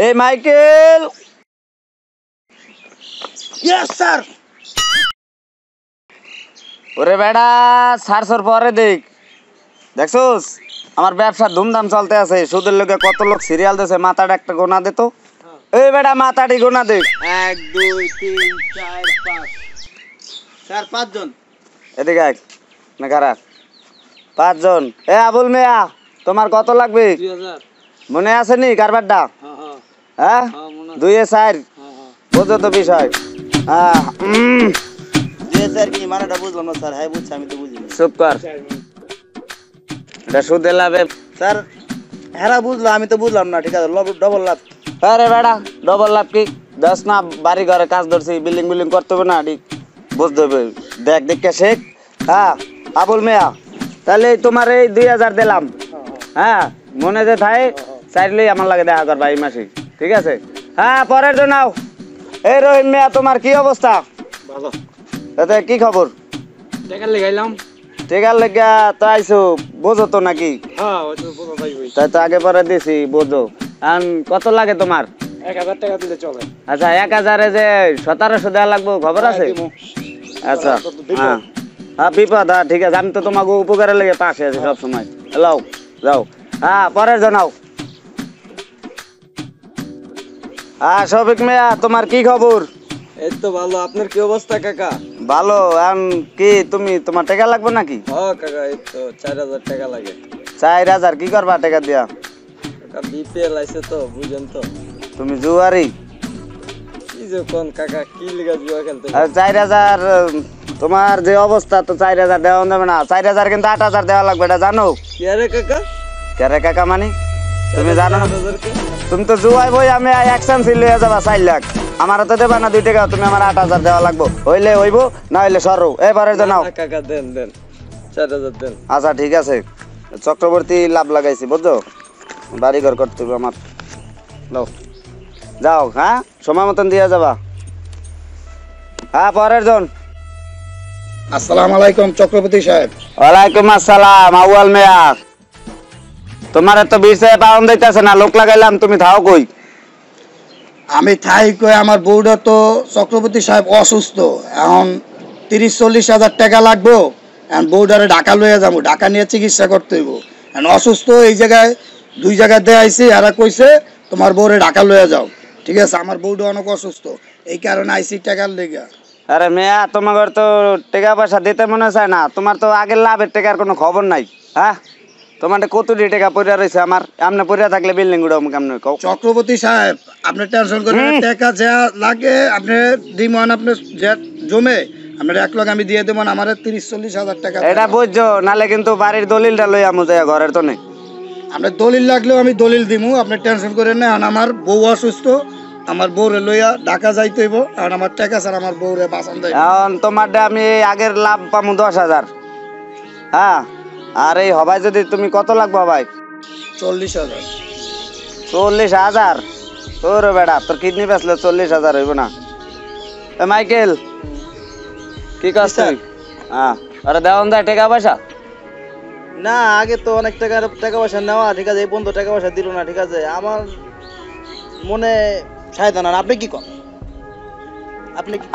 এই Michael. Yes sir. ওরে বেড়া সারসর পরে দেখছোস আমার ব্যবসা ধুমধাম চলতে আছে, সুদের লোকে কত লোক সিরিয়াল দিছে, মাথাটা একটা গোনা দে তো। এই বেড়া মাথাটি গোনা দে। 1 2 3 4 5 স্যার 5 জন। এদিকে আয় না খারাপ 5 জন। এ আবুল মিয়া তোমার কত লাগবে? 2000। মনে আছে নি কারবারটা? হ্যাঁ 2 এ 4 বুঝো তো বিষয়। যে স্যার কি মানেটা বুঝলাম না স্যার। হ্যাঁ বুঝছি, আমি তো বুঝিনি। চুপ কর, এটা সুদে লাভে। স্যার হ্যাঁ বুঝলাম, আমি তো বুঝলাম না। ঠিক আছে, ডবল লাভ। আরে বেড়া ডবল লাভ কি? 10 না বাড়ি ঘরে কাজ ধরছি, বিল্ডিং করতে হবে না? ঠিক বুঝতে হবে, দেখ দেখে শেখ। হ্যাঁ আবুল মিয়া, তাহলে তোমার এই 2000 দিলাম। হ্যাঁ মনে যে থাকে চাইলেই আমার লাগে দেখা করবা এই মাসে, ঠিক আছে? হ্যাঁ পরের জন নাও। এই রহিম মিয়া তোমার কি অবস্থা? ভালো। তাতে কি খবর? টাকা লাগাইলাম। টেকার লেগা তো আইসো, বোঝো তো নাকি? হ্যাঁ ওই তো বড় ভাই হই। তাই তো আগে পরে দিছি, বোঝো। কত লাগে তোমার? 1000 টাকা দিলে চলে। আচ্ছা 1000 এ যে 1700 দেওয়া লাগবে, খবর আছে? আচ্ছা হ্যাঁ হ্যাঁ বিপদ। হ্যাঁ ঠিক আছে, আমি তো তোমাকে উপকারের লেগে পাশে আছি সব সময়। লাও যাও। হ্যাঁ পরের জানাও। হ্যাঁ শফিক মিয়া তোমার কি খবর? এই তো ভালো। আপনার কি অবস্থা কাকা? ভালো। কি তুমি তোমার টাকা লাগবে নাকি? হ্যাঁ কাকা, এই তো 4000 টাকা লাগে। 4000 কি করবা টাকা দিয়া? কাকা বিপিএল আইছে তো, বুঝেন তো। তুমি জুয়ারি? কি যে কোন কাকা, কি লিগা জুয়া খেলতে? 4000 তোমার যে অবস্থা, তো 4000 দেওয়া যাবে না। 4000 কিন্তু 8000 দেওয়া লাগবে, এটা জানো? কি আরে কাকা? কেরে কাকা মানে তুমি জানো না? 8000 কে? তুমি তো জুয়াই বই, আমি অ্যাকশন সিল লইয়া যাবা 4 লাখ। আমার তো দেবা না 2 টাকা, তুমি আমার 8000 দেওয়া লাগবো। হইলে হইব, না হইলে সরো। এবারে জানাও। কাকা দেন 4000 দেন। আচ্ছা ঠিক আছে, চক্রবর্তী লাভ লাগাইছি বুঝছো, বাড়ি ঘর করতে হবে আমার। দাও যাও। হ্যাঁ সময় মতন দিয়ে যাবা। হ্যাঁ পরের জন। আসসালামু আলাইকুম চক্রবর্তী সাহেব। ওয়ালাইকুম আসসালাম আউয়াল মিয়া। তোমার তো বিষয়ে পাওন দিতেছে না, লোক লাগাইলাম, তুমি থাও কই? আমি থাই কই, আমার বউটা তো চক্রবর্তী সাহেব অসুস্থ। এখন 30-40 হাজার টাকা লাগবো। এখন বউটারে ঢাকা লইয়া যাবো, ঢাকা নিয়ে চিকিৎসা করতে হইব। এখন অসুস্থ, এই জায়গায় 2 জায়গায় দিয়ে আইসি। এরা কইছে তোমার বউরে ঢাকা লইয়া যাও। ঠিক আছে, আমার বউটা অনেক অসুস্থ, এই কারণে আইসি টাকার লেগা। আরে মেয়া তোমার তো টাকা পয়সা দিতে মনে চায় না। তোমার তো আগের লাভের টাকার কোনো খবর নাই। হ্যাঁ তোমার কতটি টাকা পড়ে রয়েছে আমার? আপনি পড়ে থাকলে বিল্ডিং উড়াম কেমন? চক্রবর্তী সাহেব আপনি টেনশন করেন না, টাকা যা লাগে আপনি দিমান, আপনি যে জমে আপনার 1 লাখ আমি দিয়ে দেবো। আমার 30-40 হাজার টাকা এটা বুঝছো, নালে কিন্তু বাড়ির দলিলটা লই আমু যায়, ঘরের তো নেই। আপনার দলিল লাগলেও আমি দলিল দিমু, আপনি টেনশন করেন না। আর আমার বউ অসুস্থ, আমার বউরে লইয়া ঢাকা যাইতে হইব। আর আমার টাকা স্যার আমার বউরে বাঁচান দেয়। এখন তোমারটা আমি আগের লাভ পামু 10,000। হ্যাঁ আর এই হবাই যদি তুমি কত লাগবে ভাই? 40,000। 40,000? তোর বেড়া তোর কিডনি বেচলে 40,000 হইব না। মাইকেল কি কাজ তুই? হ্যাঁ আরে দেওয়ান যায় টাকা পয়সা? না আগে তো অনেক টাকা পয়সা নেওয়া, ঠিক আছে, এই পর্যন্ত টাকা পয়সা দিল না। ঠিক আছে, আমার মনে সায়দান। আপনি কি কন?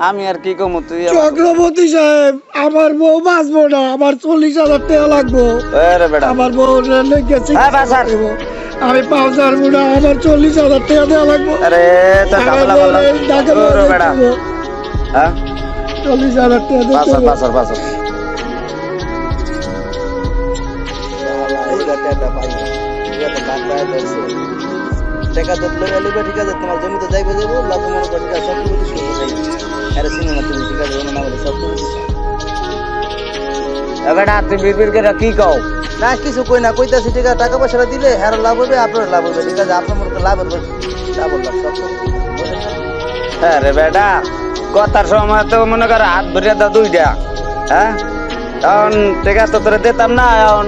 আমি আর কি কমু? তুই চক্রবর্তী সাহেব আমার বউ বাঁচবো না, আমার 40,000 টাকা লাগবো। আরে বেড়া আমার বউ আমি পাঁচবার বুড়া, আমার 40,000 টাকা দেওয়া লাগবো। আরে তো ঝামেলা বললাম তোর বেড়া। হ্যাঁ 40,000 টাকা পাসর টাকা তো লইয়া লিবে। ঠিক আছে, তোমার জমিতে যাইবে যাবো লাভ মনে করো। ঠিক আছে, সব কিছু শুরু যাই। আরে সিনেমা তুমি ঠিক আছে না বলে সব কিছু বেড়া তুই বিড়বিড় করে কি কও? না কিছু কই না, কইতাছি ঠিক আছে, টাকা পয়সাটা দিলে হ্যাঁ লাভ হবে, আপনার লাভ হবে। ঠিক আছে, আপনার মনে লাভ হবে, লাভ লাভ সব কিছু। হ্যাঁ রে বেটা, কথার সময় তো মনে করো হাত ভরিয়া দাও 2টা। হ্যাঁ এখন টাকা তো তোরে দিতাম না, এখন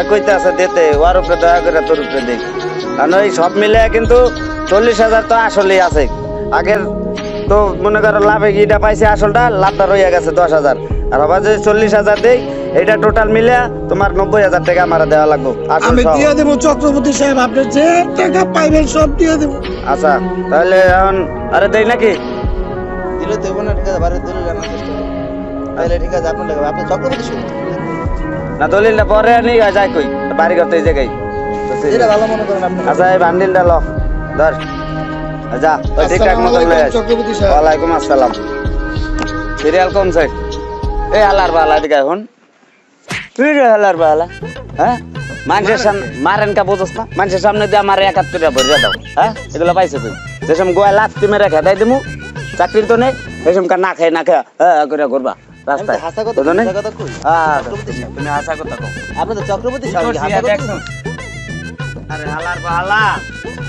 কইতে আছে দিতে, ওর উপরে দয়া করে তোর উপরে দেখ। কারণ ওই সব মিলে কিন্তু 40,000 তো আসলেই আছে। আগের তো মনে করো লাভে গিটা পাইছে, আসলটা লাভটা রইয়া গেছে 10,000। আর আবার যদি 40,000 দেই, এটা টোটাল মিলে তোমার 90,000 টাকা আমার দেওয়া লাগবে আসল আমি সহ। দিয়ে দেবো চক্রবর্তী সাহেব, আপনি যে টাকা পাইবেন সব দিয়ে দেবো। আচ্ছা তাহলে এখন আরে দেই নাকি? দিলে দেবো না, ঠিক আছে, বাড়ির দলিল আনার চেষ্টা করো। তাহলে ঠিক আছে, আপনার লাগবে, আপনি চক্রবর্তী শুরু না দলিলটা পরে আনি যাই কই বাড়ি করতে এই জায়গায়। যেটা ভালো মনে করেন আপনি। আচ্ছা এই বান্ডিলটা ল ধর যা ওই ঠিকঠাক মতো লয়ে আস। চক্রবর্তী সাহেব। ওয়ালাইকুম আসসালাম। সিরিয়াল কমছে এই হালার বালা দিকে এখন তুই রে হালার বালা হ্যাঁ মানুষের সামনে মারেন কা বুঝছ না? মানুষের সামনে দিয়ে আমার 71 টাকা ভরিয়া দাও হ্যাঁ এগুলো পাইছো তুই যেসম গোয়া লাফতি মেরে খেদাই দিমু চাকরি তো নেই সেসম কা না খাই না খা হ্যাঁ করে করবা রাস্তায় হাসা কথা বুঝো নাই? কথা কই? হ্যাঁ তুমি আশা কথা কও আপনি তো চক্রবর্তী সাহেব, করছি, হাসা কথা দেখছো? আরে হালার বালা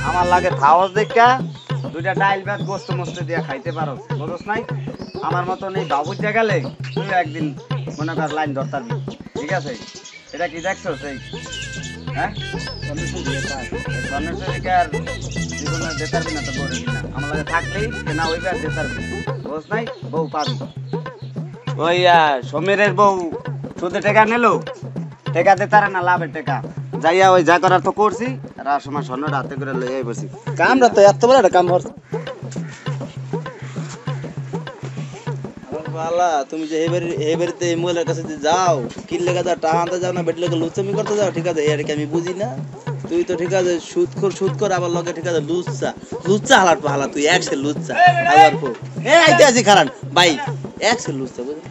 আমার লাগে খাওয়াস দেখা দুইটা ডাইল ভাত গোস্ত মস্ত দিয়া খাইতে পারো বুঝছ নাই? আমার মতন এই বাবুতে গেলে তুই একদিন মনে কর লাইন ধরতে পারবি ঠিক আছে? এটা কি দেখছো সেই হ্যাঁ স্বর্ণের চুরিকে আর জীবনে যেতে পারবি না তো বলে কিনা আমার লাগে থাকলেই কেনা হইবে আর যেতে পারবি বুঝছ নাই? বউ পাবি ওই সমীরের বউ সুদে টাকা নিল টাকা দিতে না লাভের টাকা যাইয়া ওই যা করার তো করছি আর আর সময় স্বর্ণটা হাতে করে লইয়াই বসি কামরা তো এত বড় একটা কাম হচ্ছে। বালা তুমি যে এই বাড়িতে এই মহিলার কাছে যে যাও কি লেগে যাও টাকা আনতে যাও না বেট লেগে লুচামি করতে যাও ঠিক আছে, এর কি আমি বুঝি না? তুই তো ঠিক আছে সুদ কর আবার লগে ঠিক আছে লুচ্চা হালার পা হালা তুই একসে লুচ্চা আবার পো এ আইতে আছি খারান ভাই একসে লুচ্চা বুঝলি